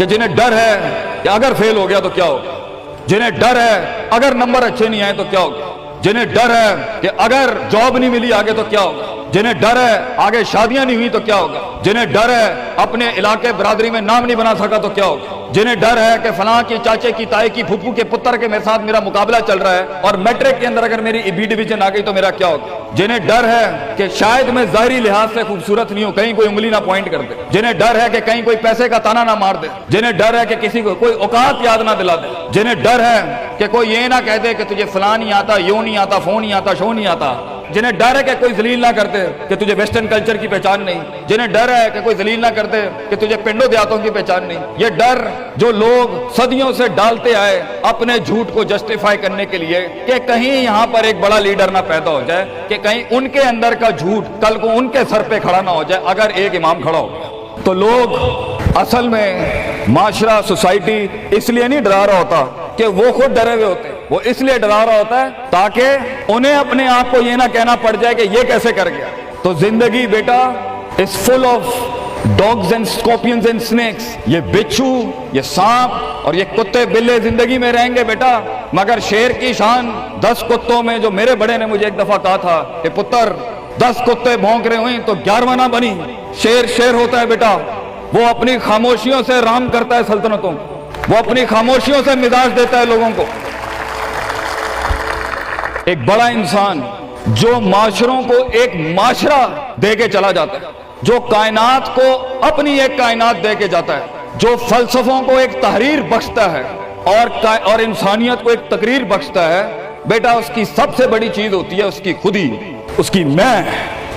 کہ جنہیں ڈر ہے کہ اگر فیل ہو گیا تو کیا ہوگا، جنہیں ڈر ہے اگر نمبر اچھے نہیں آئے تو کیا ہوگا، جنہیں ڈر ہے کہ اگر جاب نہیں ملی آگے تو کیا ہوگا، جنہیں ڈر ہے آگے شادیاں نہیں ہوئی تو کیا ہوگا، جنہیں ڈر ہے اپنے علاقے برادری میں نام نہیں بنا سکا تو کیا ہوگا، جنہیں ڈر ہے کہ فلاں کی چاچے کی تائی کی پھپھو کے پتر کے میرے ساتھ میرا مقابلہ چل رہا ہے اور میٹرک کے اندر اگر میری بی ڈویژن آ گئی تو میرا کیا ہوگا، جنہیں ڈر ہے کہ شاید میں ظاہری لحاظ سے خوبصورت نہیں ہوں، کہیں کوئی انگلی نہ پوائنٹ کر دے، جنہیں ڈر ہے کہ کہیں کوئی پیسے کا تانا نہ مار دے، جنہیں ڈر ہے کہ کسی کو کوئی اوقات یاد نہ دلا دے، جنہیں ڈر ہے کہ کوئی یہ نہ کہہ دے کہ تجھے فلاں نہیں آتا، یوں نہیں آتا، فون نہیں آتا، شو نہیں آتا، جنہیں ڈر ہے کہ کوئی ذلیل نہ کر دے کہ تجھے ویسٹرن کلچر کی پہچان نہیں، جنہیں ڈر ہے کہ کوئی ذلیل نہ کر دے کہ تجھے پنڈوں دیہاتوں کی پہچان نہیں، یہ ڈر جو لوگ صدیوں سے ڈالتے آئے اپنے جھوٹ کو جسٹیفائی کرنے کے لیے کہ کہیں یہاں پر ایک بڑا لیڈر نہ پیدا ہو جائے، کہ کہیں ان کے اندر کا جھوٹ کل کو ان کے سر پہ کھڑا نہ ہو جائے اگر ایک امام کھڑا ہو گیا، تو لوگ اصل میں معاشرہ سوسائٹی اس لیے نہیں ڈرا رہا ہوتا کہ وہ خود ڈرے ہوئے ہوتے، وہ اس لیے ڈرا رہا ہوتا ہے تاکہ انہیں اپنے آپ کو یہ نہ کہنا پڑ جائے کہ یہ کیسے کر گیا۔ تو زندگی بیٹا is full of dogs and scorpions and snakes، یہ بچھو، یہ سانپ اور یہ کتے بلے زندگی میں رہیں گے بیٹا، مگر شیر کی شان 10 کتوں میں، جو میرے بڑے نے مجھے ایک دفعہ کہا تھا کہ پتر 10 کتے بھونک رہے ہوئیں تو 11واں نہ بنی، شیر شیر ہوتا ہے بیٹا، وہ اپنی خاموشیوں سے رام کرتا ہے سلطنتوں، وہ اپنی خاموشیوں سے مزاج دیتا ہے لوگوں کو۔ ایک بڑا انسان جو معاشروں کو ایک معاشرہ دے کے چلا جاتا ہے، جو کائنات کو اپنی ایک کائنات دے کے جاتا ہے، جو فلسفوں کو ایک تحریر بخشتا ہے اور انسانیت کو ایک تقریر بخشتا ہے، بیٹا اس کی سب سے بڑی چیز ہوتی ہے اس کی خودی، اس کی میں،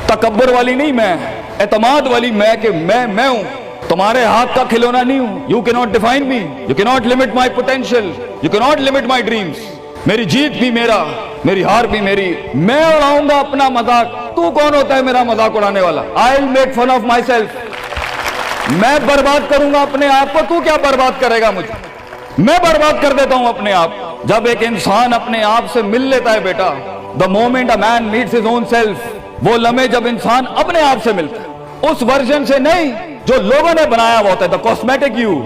تکبر والی نہیں میں، اعتماد والی میں کہ میں ہوں، تمہارے ہاتھ کا کھلونا نہیں ہوں، you cannot define me, you cannot limit my potential, you cannot limit my dreams، میری جیت بھی میرا، میری ہار بھی میری، میں اڑاؤں گا اپنا مذاق، تو کون ہوتا ہے میرا مذاق اڑانے والا، I'll make fun of myself، میں برباد کروں گا اپنے آپ کو، تو کیا برباد کرے گا مجھے، میں برباد کر دیتا ہوں اپنے آپ۔ جب ایک انسان اپنے آپ سے مل لیتا ہے بیٹا، the moment a man meets his own self، وہ لمحے جب انسان اپنے آپ سے ملتا ہے، اس ورژن سے نہیں جو لوگوں نے بنایا ہوا ہوتا ہے، the cosmetic you،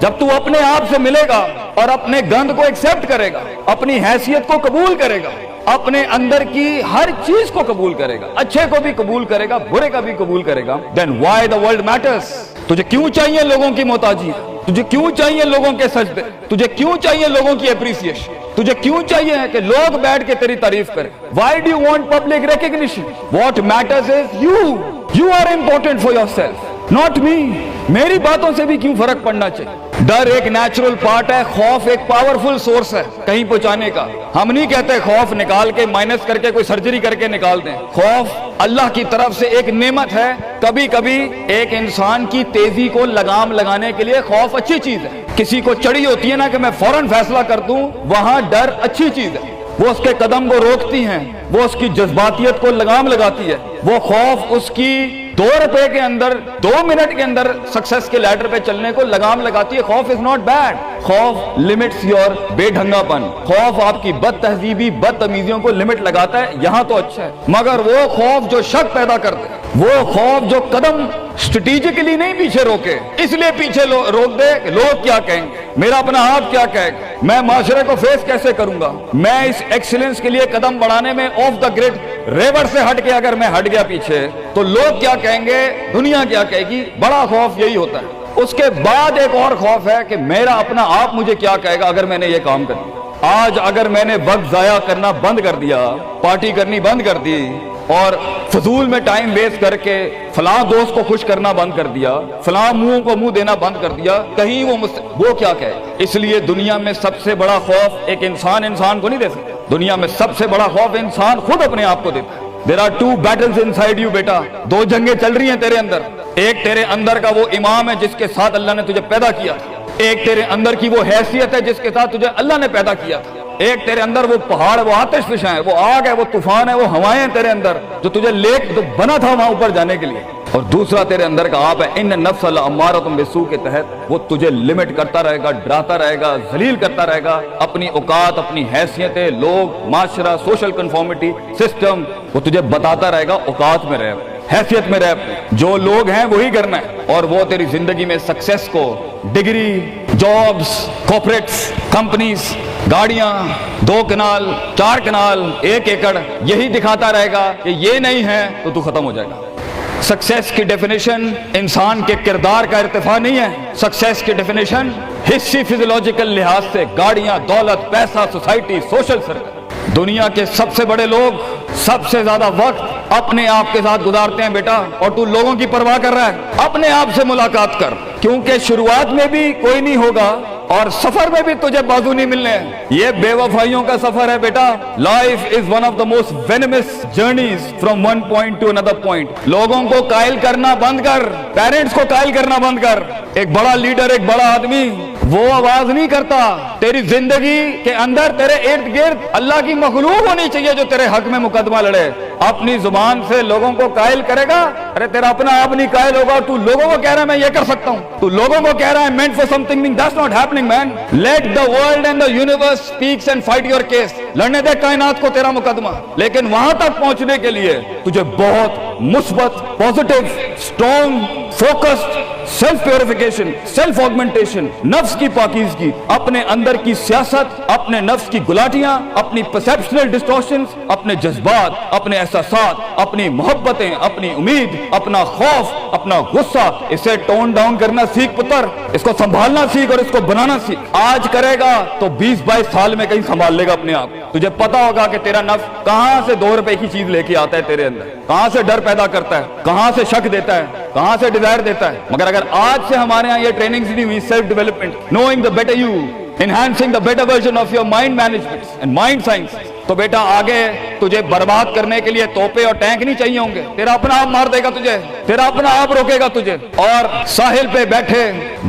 جب تو اپنے آپ سے ملے گا اور اپنے گند کو ایکسپٹ کرے گا، اپنی حیثیت کو قبول کرے گا، اپنے اندر کی ہر چیز کو قبول کرے گا، اچھے کو بھی قبول کرے گا، برے کا بھی قبول کرے گا، then why the world matters، تجھے کیوں چاہیے لوگوں کی محتاجی، تجھے کیوں چاہیے لوگوں کے سجدے، تجھے کیوں چاہیے لوگوں کی اپریسیشن، تجھے کیوں چاہیے کہ لوگ بیٹھ کے تیری تعریف کریں، why do you want public recognition، what matters is you are important for yourself، not me، میری باتوں سے بھی کیوں فرق پڑنا چاہیے۔ ڈر ایک نیچرل پارٹ ہے، خوف ایک پاورفل سورس ہے کہیں پہنچانے کا، ہم نہیں کہتے خوف نکال کے مائنس کر کے کوئی سرجری کر کے نکال دیں، خوف اللہ کی طرف سے ایک نعمت ہے، کبھی کبھی ایک انسان کی تیزی کو لگام لگانے کے لیے خوف اچھی چیز ہے، کسی کو چڑی ہوتی ہے نا کہ میں فوراً فیصلہ کر دوں، وہاں ڈر اچھی چیز ہے، وہ اس کے قدم کو روکتی ہیں، وہ اس کی جذباتیت کو لگام لگاتی ہے، وہ خوف اس کی 2 روپے کے اندر 2 منٹ کے اندر سکسس کے لیڈر پہ چلنے کو لگام لگاتی ہے۔ خوف از ناٹ بیڈ، خوف لمٹس یور بے ڈھنگا پن، خوف آپ کی بد تہذیبی بد تمیزیوں کو لمٹ لگاتا ہے، یہاں تو اچھا ہے، مگر وہ خوف جو شک پیدا کرتے، وہ خوف جو قدم اسٹریٹجکلی نہیں پیچھے روکے، اس لیے پیچھے روک دے کہ لوگ کیا کہیں گے، میرا اپنا آپ کیا کہے گا، میں معاشرے کو فیس کیسے کروں گا، میں اس ایکسیلنس کے لیے قدم بڑھانے میں آف دا گریڈ ریور سے ہٹ کے اگر میں ہٹ گیا پیچھے تو لوگ کیا کہیں گے، دنیا کیا کہے گی، بڑا خوف یہی ہوتا ہے۔ اس کے بعد ایک اور خوف ہے کہ میرا اپنا آپ مجھے کیا کہے گا اگر میں نے یہ کام کر دیا، آج اگر میں نے وقت ضائع کرنا بند کر دیا، پارٹی کرنی بند کر دی اور فضول میں ٹائم ویسٹ کر کے فلاں دوست کو خوش کرنا بند کر دیا، فلاں منہ کو منہ دینا بند کر دیا، کہیں وہ کیا کہے۔ اس لیے دنیا میں سب سے بڑا خوف ایک انسان کو نہیں دے سکتا، دنیا میں سب سے بڑا خوف انسان خود اپنے آپ کو دیتا ہے۔ There are 2 battles inside you بیٹا، 2 جنگیں چل رہی ہیں تیرے اندر، ایک تیرے اندر کا وہ امام ہے جس کے ساتھ اللہ نے تجھے پیدا کیا تھا، ایک تیرے اندر کی وہ حیثیت ہے جس کے ساتھ تجھے اللہ نے پیدا کیا تھا، ایک تیرے اندر وہ پہاڑ، وہ آتش فشاں ہے، وہ آگ ہے، وہ طوفان ہے، وہ ہوائیں ہیں تیرے اندر جو تجھے تو بنا تھا وہاں اوپر جانے کے لیے، اور دوسرا تیرے اندر کا آپ ہے ان النفس لامارۃ بالسوء کے تحت، وہ تجھے لمٹ کرتا رہے گا، ڈراتا رہے گا، ذلیل کرتا رہے گا، اپنی اوقات، اپنی حیثیتیں، لوگ، معاشرہ، سوشل کنفارمیٹی سسٹم، وہ تجھے بتاتا رہے گا اوقات میں رہے، हैसियत में रह, जो लोग हैं वही करना है, और वो तेरी जिंदगी में सक्सेस को डिग्री, जॉब्स, कॉर्पोरेट्स, कंपनीज, गाड़ियां, 2 कनाल, 4 कनाल, 1 एकड़ यही दिखाता रहेगा कि ये नहीं है तो तू खत्म हो जाएगा। सक्सेस की डेफिनेशन इंसान के किरदार का इर्तिफा नहीं है। सक्सेस की डेफिनेशन हिस्सी फिजियोलॉजिकल लिहाज से गाड़ियां, दौलत, पैसा, सोसाइटी, सोशल सर्कल। दुनिया के सबसे बड़े लोग सबसे ज्यादा वक्त अपने आप के साथ गुजारते हैं बेटा, और तू लोगों की परवाह कर रहा है। अपने आप से मुलाकात कर, क्योंकि शुरुआत में भी कोई नहीं होगा और सफर में भी तुझे बाजू नहीं मिलने हैं। ये बेवफाइयों का सफर है बेटा। Life is one of the most venomous journeys from one point two another point. लोगों को कायल करना बंद कर, पेरेंट्स को कायल करना बंद कर। एक बड़ा लीडर, एक बड़ा आदमी वो आवाज नहीं करता। तेरी जिंदगी के अंदर तेरे इर्द गिर्द अल्लाह की मखलूक होनी चाहिए जो तेरे हक में मुकदमा लड़े। अपनी जुबान से लोगों को कायल करेगा, अरे तेरा अपना आप नहीं कायल होगा। तू लोगों को कह रहा है मैं ये कर सकता हूँ, तू लोगों को कह रहा है meant for something being, that's not happening man. Let the world and the universe speaks and fight your case. लड़ने दे कायनात को तेरा मुकदमा। लेकिन वहां तक पहुंचने के लिए तुझे बहुत मुस्बत, positive, strong, focused, self purification, self augmentation, नफ्स की पाकीज़गी, अपने अंदर की सियासत, अपने नफ्स की गुलाटियां, अपनी परसेप्शनल डिस्टॉर्शंस, अपने जज्बात, अपने एहसासात, अपनी मोहब्बतें, अपनी उम्मीद, अपना खौफ, अपना गुस्सा, इसे टोन डाउन करना सीख पुत्र। इसको संभालना सीख और इसको बनाना सीख। आज करेगा तो 20-22 साल में कहीं संभाल लेगा अपने आप। तुझे पता होगा कि तेरा नफ्स कहां से 2 रुपए की चीज लेके आता है तेरे अंदर, कहां से डर पैदा करता है, कहां से शक देता है, कहां से डिजायर देता है। मगर अगर आज से हमारे यहाँ ये ट्रेनिंग दी हुई self development, knowing the better you, enhancing the better version of your mind management and mind science, तो बेटा आगे तुझे बर्बाद करने के लिए तोपे और टैंक नहीं चाहिए होंगे। तेरा अपना आप मार देगा तुझे, तेरा अपना आप रोकेगा तुझे। और साहिल पे बैठे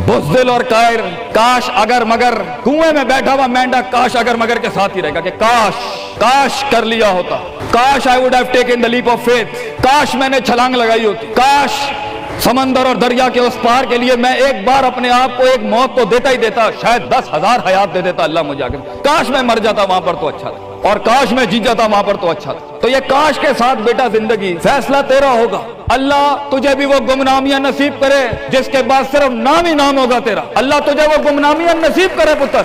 बुज़दिल और कायर, काश अगर मगर, कुएं में बैठा हुआ मेंढक काश अगर मगर के साथ ही रहेगा कि काश कर लिया होता, काश I would have taken the leap of faith, काश मैंने छलांग लगाई होती, काश समंदर और दरिया के उस पार के लिए मैं एक बार अपने आप को एक मौत तो देता ही देता, शायद 10,000 हयात दे देता अल्लाह मुझे आगे। काश मैं मर जाता वहां पर तो अच्छा था, और काश मैं जीत जाता वहां पर तो अच्छा था। तो ये काश के साथ बेटा जिंदगी, फैसला तेरा होगा। अल्लाह तुझे भी वो गुमनामियां नसीब करे जिसके बाद सिर्फ नाम ही नाम होगा तेरा। अल्लाह तुझे वो गुमनामियां नसीब करे पुत्र,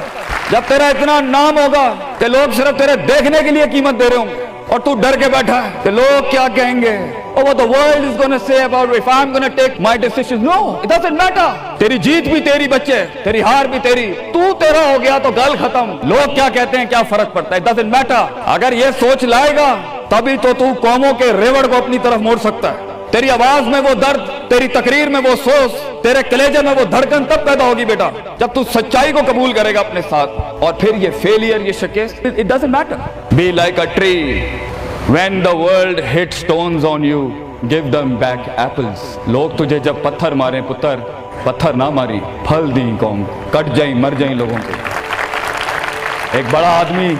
जब तेरा इतना नाम होगा कि लोग सिर्फ तेरे देखने के लिए कीमत दे रहे होंगे और तू डर के बैठा है कि लोग क्या कहेंगे, or what the world is going to say about if I'm going to take my decisions. No, it doesn't matter. तेरी जीत भी तेरी बच्चे, तेरी हार भी तेरी, तू तेरा हो गया तो गल खत्म। लोग क्या कहते हैं क्या फर्क पड़ता है, it doesn't matter. अगर ये सोच लाएगा तभी तो तू कौमों के रेवड़ को अपनी तरफ मोड़ सकता है। तेरी आवाज में वो दर्द, तेरी तकरीर में वो सोच, तेरे कलेजे में वो धड़कन तब पैदा होगी बेटा जब तू सच्चाई को कबूल करेगा अपने साथ। और फिर ये फेलियर, ये शिकस्त, it doesn't matter. Be like a tree. When the world hits stones on you, give them back apples. लोग तुझे जब पत्थर मारे पुत्र, पत्थर ना मारी, फल दी कौम, कट जाई मर जाई लोगों को। एक बड़ा आदमी,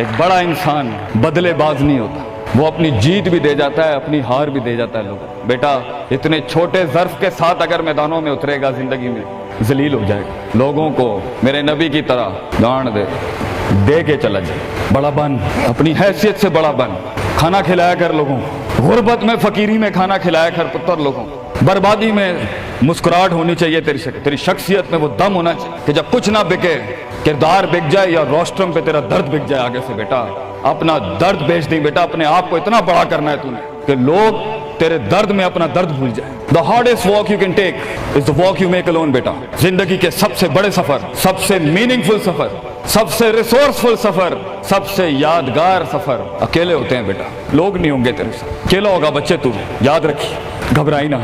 एक बड़ा इंसान बदलेबाज नहीं होता, वो अपनी जीत भी दे जाता है, अपनी हार भी दे जाता है। लोग बेटा इतने छोटे ज़र्फ के साथ अगर मैदानों में उतरेगा जिंदगी में जलील हो जाएगा। लोगों को मेरे नबी की तरह गांड दे के चला जाए, बड़ा बन, अपनी हैसियत से बड़ा बन, खाना खिलाया कर लोगों को, गुर्बत में फकीरी में खाना खिलाया कर पुत्र लोगों को, बर्बादी में मुस्कुराहट होनी चाहिए तेरी शख्सियत में वो दम होना चाहिए कि जब कुछ ना बिके, किरदार बिक जाए या रोस्ट्रम पे तेरा दर्द बिक जाए आगे से। बेटा अपना दर्द बेच दी बेटा, अपने आप को इतना बड़ा करना है तूने कि लोग तेरे दर्द में अपना दर्द भूल जाए। The hardest walk you can take is the walk you make alone बेटा। जिंदगी के सबसे बड़े सफर, सबसे मीनिंगफुल सफर, सबसे रिसोर्सफुल सफर, सबसे यादगार सफर अकेले होते हैं बेटा। लोग नहीं होंगे तेरे साथ, अकेला होगा बच्चे तू, याद रखिए, घबराई ना।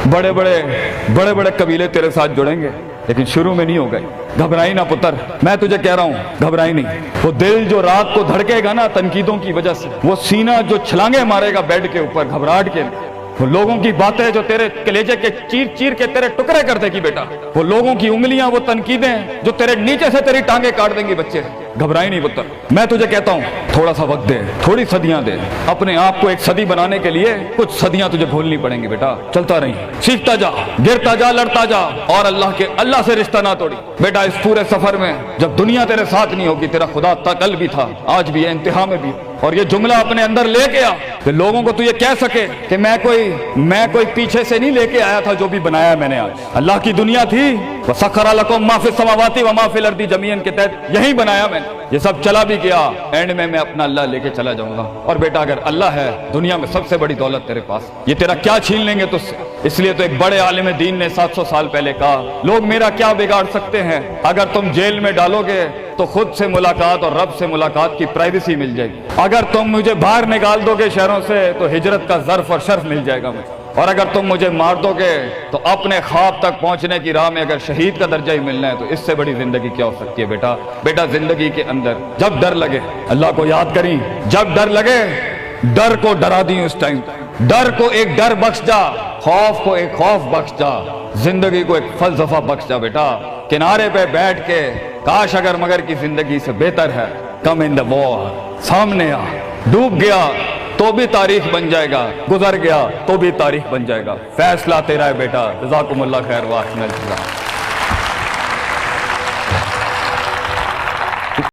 बड़े बड़े कबीले तेरे साथ जुड़ेंगे लेकिन शुरू में नहीं हो गए। घबराई ना पुत्र, मैं तुझे कह रहा हूँ घबराई नहीं। वो दिल जो रात को धड़केगा ना तनकीदों की वजह से, वो सीना जो छलांगे मारेगा बेड के ऊपर घबराहट के, वो लोगों की बातें जो तेरे कलेजे के चीर चीर के तेरे टुकड़े कर देगी बेटा, वो लोगों की उंगलियां, वो तनकीदें जो तेरे नीचे से तेरी टांगे काट देंगी बच्चे। घबराई नहीं पुत्र, मैं तुझे कहता हूँ थोड़ा सा वक्त दे, थोड़ी सदियां दे, अपने आप को एक सदी बनाने के लिए कुछ सदियां तुझे भूलनी पड़ेंगी बेटा। चलता रही, सीखता जा, गिरता जा, लड़ता जा, और अल्लाह से रिश्ता ना तोड़ी बेटा। इस पूरे सफर में जब दुनिया तेरे साथ नहीं होगी, तेरा खुदा कल भी था, आज भी है, इंतहा में भी, और ये जुमला अपने अंदर लेके आ कि लोगों को तू ये कह सके कि मैं कोई पीछे से नहीं लेके आया था, जो भी बनाया मैंने आज अल्लाह की दुनिया थी, वसख्खरा लकुम मा फिस समावाति व मा फिल अर्दी जमीअन के तहत यही बनाया मैंने, ये सब चला भी गया, एंड में मैं अपना अल्लाह लेके चला जाऊंगा। और बेटा अगर अल्लाह है दुनिया में सबसे बड़ी दौलत तेरे पास, ये तेरा क्या छीन लेंगे तुझसे। इसलिए तो एक बड़े आलिम दीन ने 700 साल पहले कहा, लोग मेरा क्या बिगाड़ सकते हैं, अगर तुम जेल में डालोगे तो खुद से मुलाकात और रब से मुलाकात की प्राइवेसी मिल जाएगी, अगर तुम मुझे बाहर निकाल दोगे शहरों से तो हिजरत का ज़र्फ और शर्फ मिल जाएगा मुझे, और अगर तुम मुझे मार दोगे तो अपने ख्वाब तक पहुंचने की राह में अगर शहीद का दर्जा ही मिलना है तो इससे बड़ी जिंदगी क्या हो सकती है बेटा। बेटा जिंदगी के अंदर जब डर लगे अल्लाह को याद करी, जब डर लगे डर को डरा दी, उस टाइम डर को एक डर बख्श जा, खौफ को एक खौफ बख्श जा, जिंदगी को एक फलसफा बख्श जा बेटा। किनारे पे बैठ के काश अगर मगर की जिंदगी से बेहतर है, कम इन द वॉर, सामने आ, डूब गया तो भी तारीख बन जाएगा, गुजर गया तो भी तारीख बन जाएगा, फैसला तेरा है बेटा। जज़ाकुमुल्लाह खैर व अहसन।